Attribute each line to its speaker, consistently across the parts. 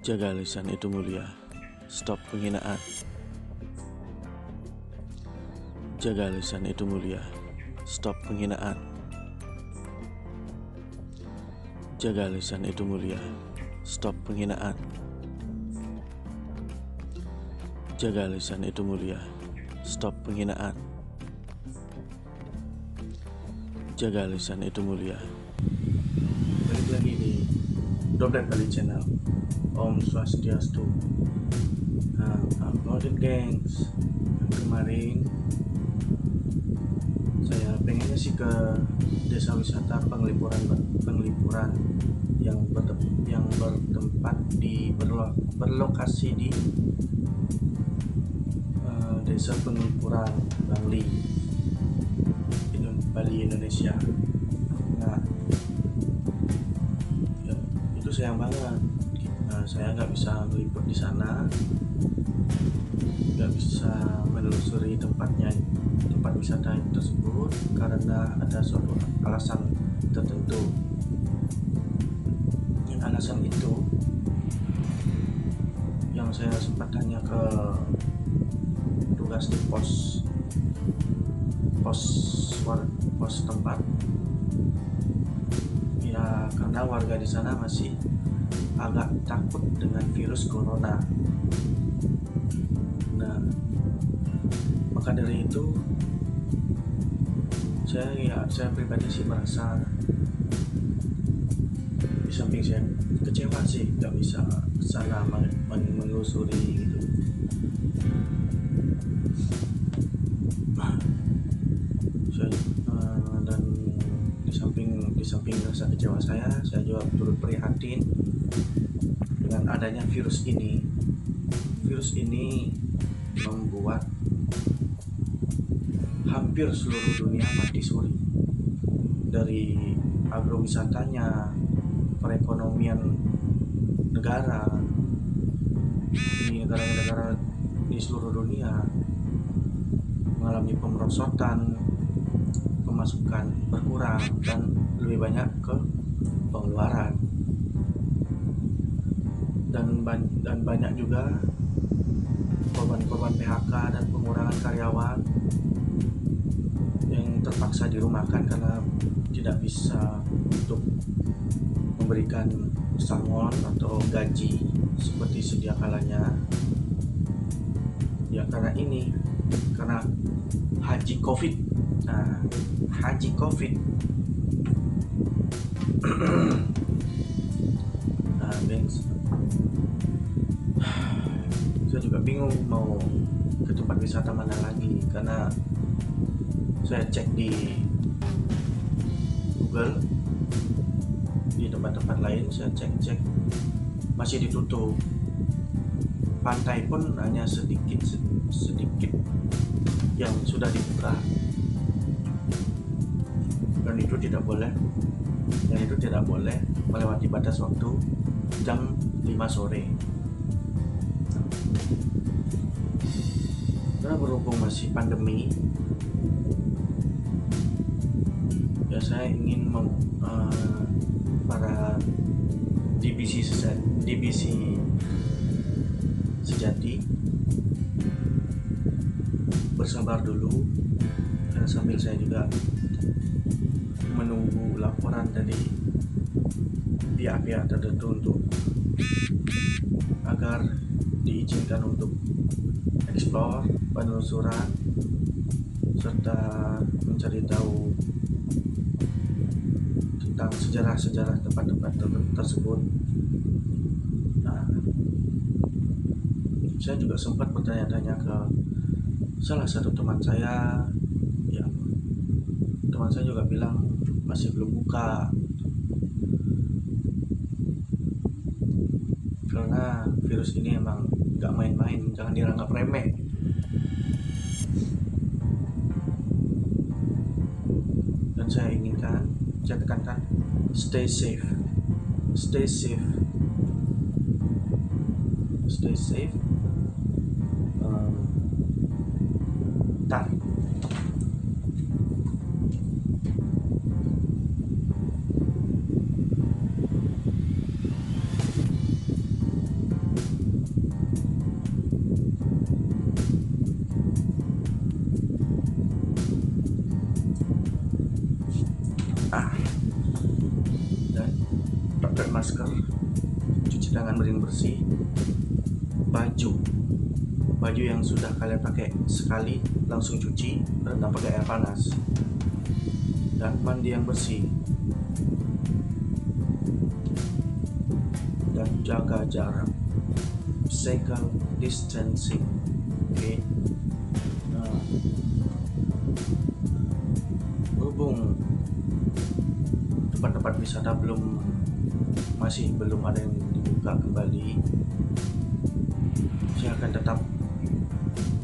Speaker 1: Jaga lisan itu mulia. Stop penghinaan. Jaga lisan itu mulia. Stop penghinaan. Jaga lisan itu mulia. Stop penghinaan. Jaga lisan itu mulia. Stop penghinaan. Jaga lisan itu mulia. Balik lagi di Doblet Kali Channel. Om Swastiastu. Uploaded gengs. Kemarin saya pengennya sih ke desa wisata penglipuran yang bertempat di berlokasi di desa penglipuran Bangli, Bali, Indonesia. Nah, ya, itu sayang banget. Saya nggak bisa meliput di sana, nggak bisa menelusuri tempat wisata tersebut karena ada suatu alasan tertentu. Dan alasan itu yang saya sempat tanya ke tugas di pos tempat, ya karena warga di sana masih agak takut dengan virus corona. Nah, maka dari itu saya pribadi sih merasa, di samping saya kecewa sih nggak bisa sana menelusuri gitu. Dan di samping rasa kecewa saya juga turut prihatin dengan adanya virus ini. Virus ini membuat hampir seluruh dunia mati suri, dari agrowisatanya, perekonomian negara di negara-negara di seluruh dunia mengalami pemerosotan, pemasukan berkurang dan lebih banyak ke pengeluaran, dan banyak juga korban PHK dan pengurangan karyawan yang terpaksa dirumahkan karena tidak bisa untuk memberikan pesangon atau gaji seperti sedia kalanya. Ya karena haji COVID. Nah, haji COVID. Nah, gengs, saya juga bingung mau ke tempat wisata mana lagi, karena saya cek di Google, di tempat-tempat lain saya cek masih ditutup. Pantai pun hanya sedikit yang sudah dibuka, dan itu tidak boleh melewati batas waktu jam 5 sore. Karena berhubung masih pandemi, ya saya ingin para DBC sejati bersabar dulu, dan sambil saya juga menunggu laporan dari pihak-pihak tertentu agar diizinkan untuk eksplor, penelusuran, serta mencari tahu tentang sejarah-sejarah tempat-tempat tersebut. Nah, saya juga sempat bertanya-tanya ke salah satu teman saya, yang teman saya juga bilang masih belum buka karena virus ini emang nggak main-main, jangan dianggap remeh. Dan saya tekankan, stay safe. Tar. masker, cuci tangan dengan bersih, baju yang sudah kalian pakai sekali langsung cuci, rendam pakai air panas, dan mandi yang bersih, dan jaga jarak, physical distancing. Oke. Nah, berhubung tempat-tempat wisata masih belum ada yang dibuka kembali, saya akan tetap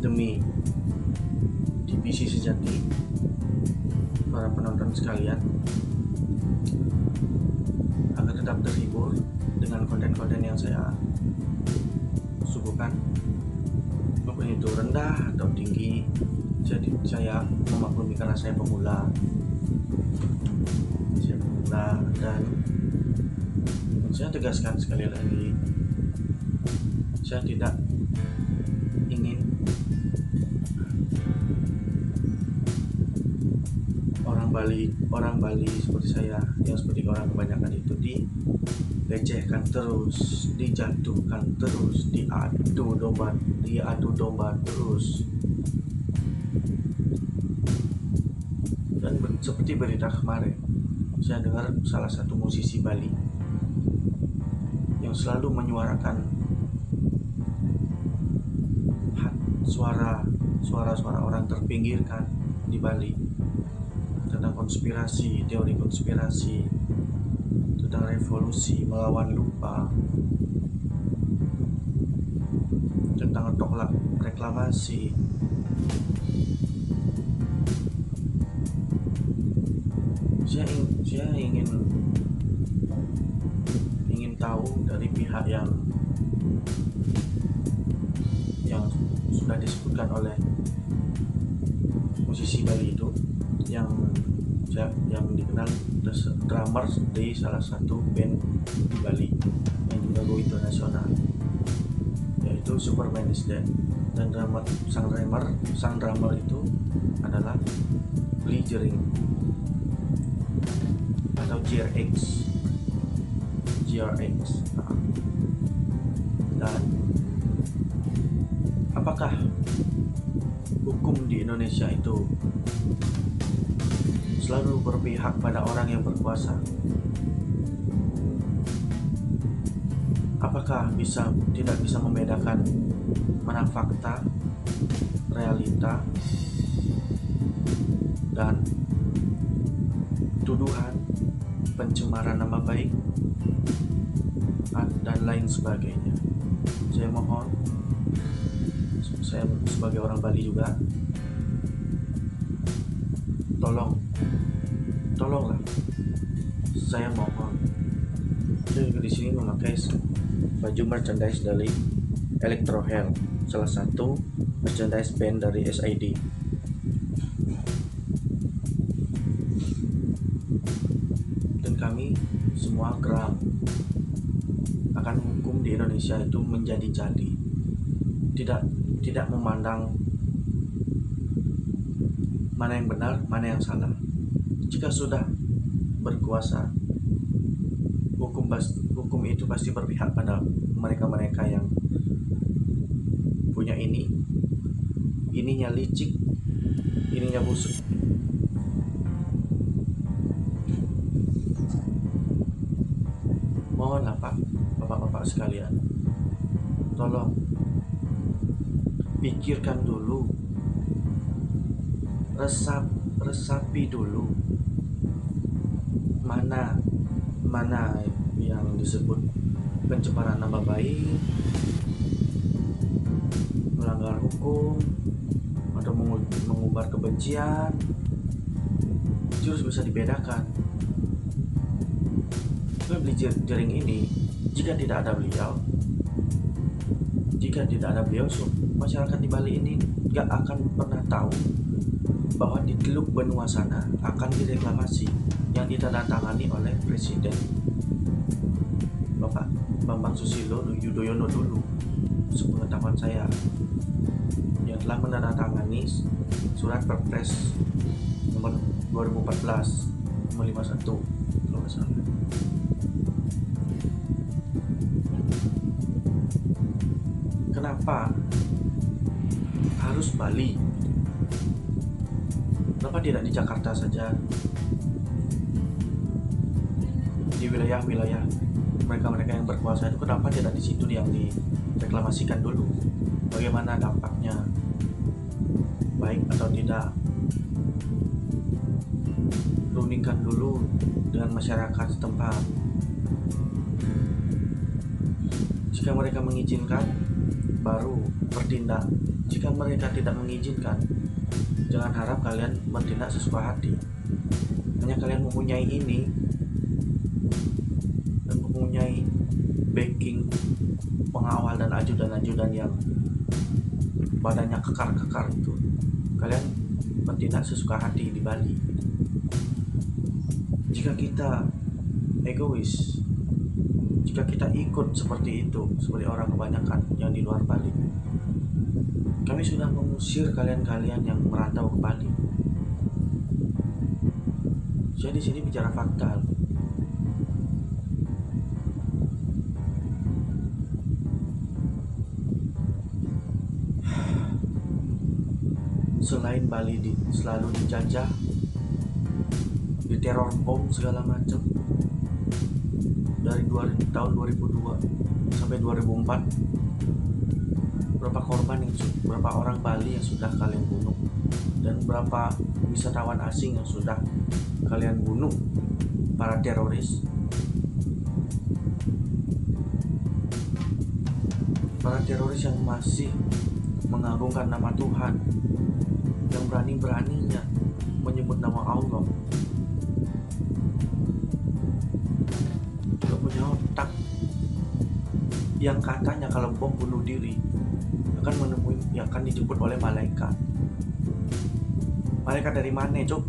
Speaker 1: demi divisi sejati para penonton sekalian agar tetap terhibur dengan konten-konten yang saya suguhkan, maupun itu rendah atau tinggi. Saya memaklumi karena saya pemula, dan saya tegaskan sekali lagi, saya tidak ingin orang Bali seperti saya, yang seperti orang kebanyakan itu, dilecehkan terus, dijatuhkan terus, diadu domba terus. Dan seperti berita kemarin, saya dengar salah satu musisi Bali yang selalu menyuarakan suara orang terpinggirkan di Bali tentang konspirasi, teori konspirasi, tentang revolusi melawan lupa, tentang tolak reklamasi. Saya ingin tahu dari pihak yang sudah disebutkan oleh musisi Bali itu, yang dikenal drummer di salah satu band di Bali yang juga go internasional, yaitu Superman is Dead. Dan sang drummer itu adalah Lee Jering atau GRX. Dan apakah hukum di Indonesia itu selalu berpihak pada orang yang berkuasa? Apakah tidak bisa membedakan mana fakta, realita, dan tuduhan pencemaran nama baik dan lain sebagainya? Saya mohon, saya sebagai orang Bali juga, tolonglah, saya mohon. Saya juga di sini memakai baju merchandise dari Electro Health, salah satu merchandise band dari SID. Dan kami semua geram akan hukum di Indonesia itu menjadi-jadi, tidak memandang mana yang benar, mana yang salah. Jika sudah berkuasa, hukum itu pasti berpihak pada mereka yang punya ininya licik, ininya busuk. Mohonlah Pak, Bapak-bapak sekalian, tolong pikirkan dulu, resapi dulu mana yang disebut pencemaran nama baik, melanggar hukum, atau mengumbar kebencian. Itu harus bisa dibedakan. Beli Jering ini, jika tidak ada beliau, masyarakat di Bali ini gak akan pernah tahu bahwa di Teluk Benua sana akan direklamasi yang ditandatangani oleh Presiden Bapak Bambang Susilo Yudhoyono dulu, sepengetahuan saya, yang telah menandatangani surat Perpres nomor 2014 nomor 51 kalau nggak salah. kenapa harus Bali? Kenapa tidak di Jakarta saja? Di wilayah-wilayah mereka yang berkuasa itu, kenapa tidak di situ yang direklamasikan dulu? Bagaimana dampaknya? Baik atau tidak? Rundingkan dulu dengan masyarakat setempat. Jika mereka mengizinkan, baru bertindak. Jika mereka tidak mengizinkan, jangan harap kalian bertindak sesuka hati. Hanya kalian mempunyai ini dan mempunyai backing pengawal dan ajudan-ajudan yang badannya kekar-kekar itu, kalian bertindak sesuka hati di Bali. Jika kita egois, jika kita ikut seperti itu, seperti orang kebanyakan yang di luar Bali, kami sudah mengusir kalian-kalian yang merantau ke Bali. Saya di sini bicara fakta. Selain Bali selalu dijajah, diteror bom segala macam dari tahun 2002 sampai 2004. Berapa berapa orang Bali yang sudah kalian bunuh, dan berapa wisatawan asing yang sudah kalian bunuh, para teroris. Para teroris yang masih mengagungkan nama Tuhan, yang berani-beraninya menyebut nama Allah, gak punya otak, yang katanya kalau bom bunuh diri akan dijemput oleh malaikat. Malaikat dari mana, Cok?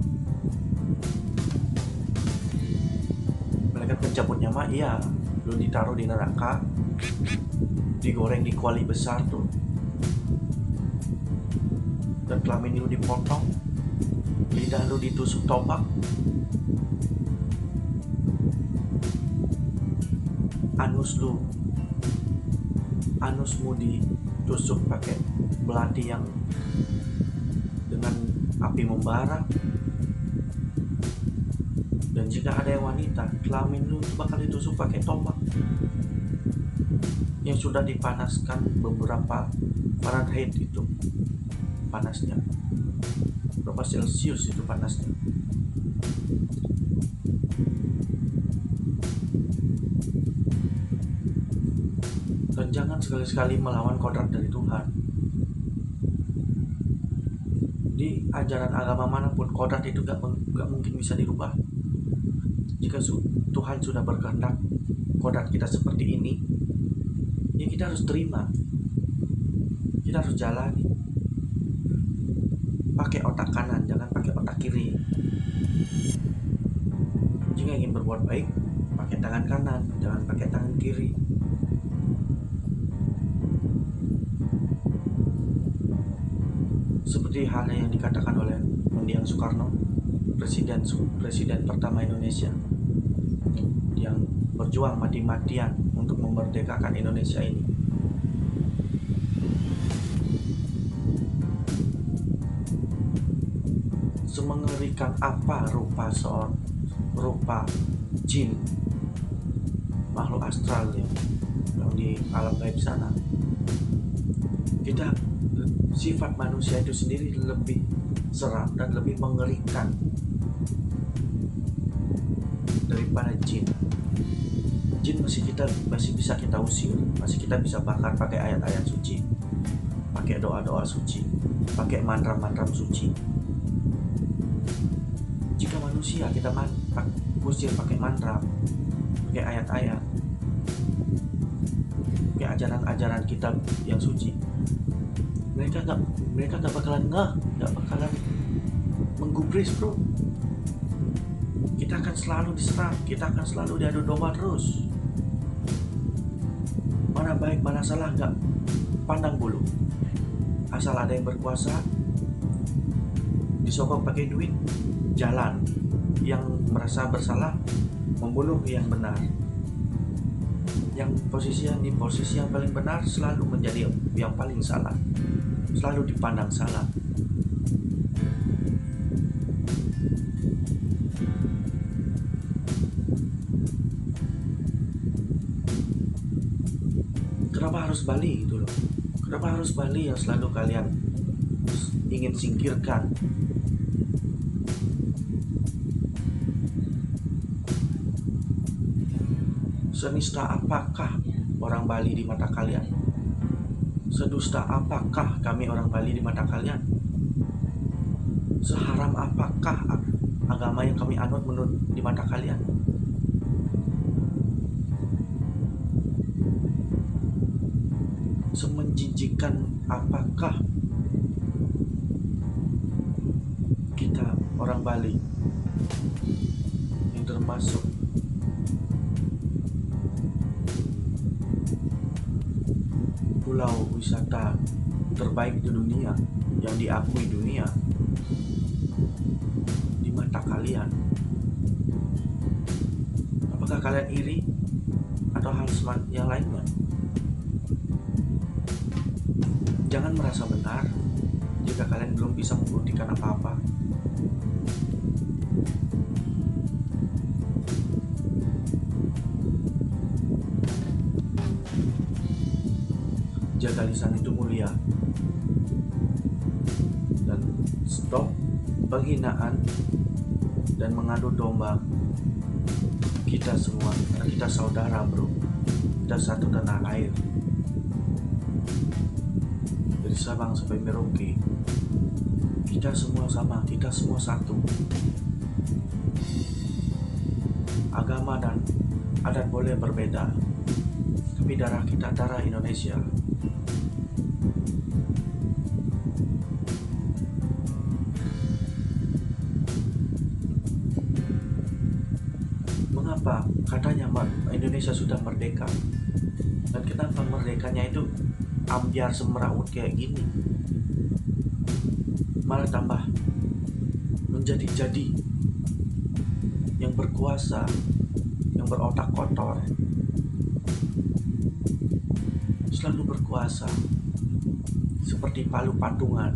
Speaker 1: Malaikat penjemputnya mah iya, lu ditaruh di neraka, digoreng di kuali besar tuh, dan kelamin lu dipotong, lidah lu ditusuk tombak, anusmu ditusuk pakai belati yang dengan api membara. Dan jika ada yang wanita, kelamin lu bakal ditusuk pakai tombak yang sudah dipanaskan beberapa Fahrenheit itu panasnya, berapa Celsius itu panasnya. Dan jangan sekali-sekali melawan kodrat dari Tuhan. Di ajaran agama manapun, kodrat itu gak mungkin bisa dirubah. Jika Tuhan sudah berkehendak kodrat kita seperti ini, ya kita harus terima, kita harus jalani. Pakai otak kanan, jangan pakai otak kiri. Jika ingin berbuat baik, pakai tangan kanan, jangan pakai tangan kiri. Seperti halnya yang dikatakan oleh Mendiang Soekarno, presiden pertama Indonesia, yang berjuang mati-matian untuk memerdekakan Indonesia ini. Semengerikan apa rupa jin, makhluk astral yang di alam gaib sana. Sifat manusia itu sendiri lebih seram dan lebih mengerikan daripada jin. Jin masih bisa kita usir, masih kita bisa bakar pakai ayat-ayat suci, pakai doa-doa suci, pakai mantra-mantra suci. Jika manusia kita usir pakai mantra, pakai ayat-ayat, pakai ajaran-ajaran kitab yang suci, mereka gak bakalan menggubris, bro. Kita akan selalu diserang, kita akan selalu diadu domba terus. Mana baik mana salah gak pandang bulu. Asal ada yang berkuasa, disogok pakai duit, jalan. Yang merasa bersalah membunuh yang benar. yang di posisi yang paling benar selalu menjadi yang paling salah, selalu dipandang salah. Kenapa harus Bali gitu loh? Kenapa harus Bali yang selalu kalian ingin singkirkan? Senista apakah orang Bali di mata kalian? Sedusta apakah kami orang Bali di mata kalian? Seharam apakah agama yang kami anut menurut di mata kalian? Semenjijikan apakah kita orang Bali yang termasuk pulau wisata terbaik di dunia, yang diakui dunia di mata kalian? Apakah kalian iri atau hal yang lainnya? Jangan merasa benar jika kalian belum bisa membuktikan apa-apa. Jaga lisan itu mulia, dan stop penghinaan dan mengadu domba. Kita semua, kita saudara bro, kita satu tanah air, dari Sabang sampai Merauke. Kita semua sama, kita semua satu. Agama dan adat boleh berbeda, tapi darah kita darah Indonesia. Mengapa katanya Indonesia sudah merdeka, dan kenapa merdekanya itu ambiar semeraut kayak gini? Malah tambah menjadi-jadi yang berkuasa, yang berotak kotor, selalu berkuasa seperti palu patungan.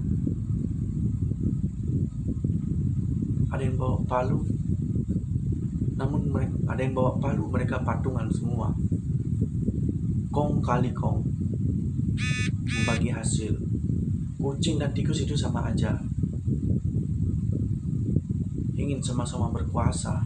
Speaker 1: Ada yang bawa palu, namun ada yang bawa palu, mereka patungan semua. Kong kali kong membagi hasil. Kucing dan tikus itu sama aja, ingin sama-sama berkuasa.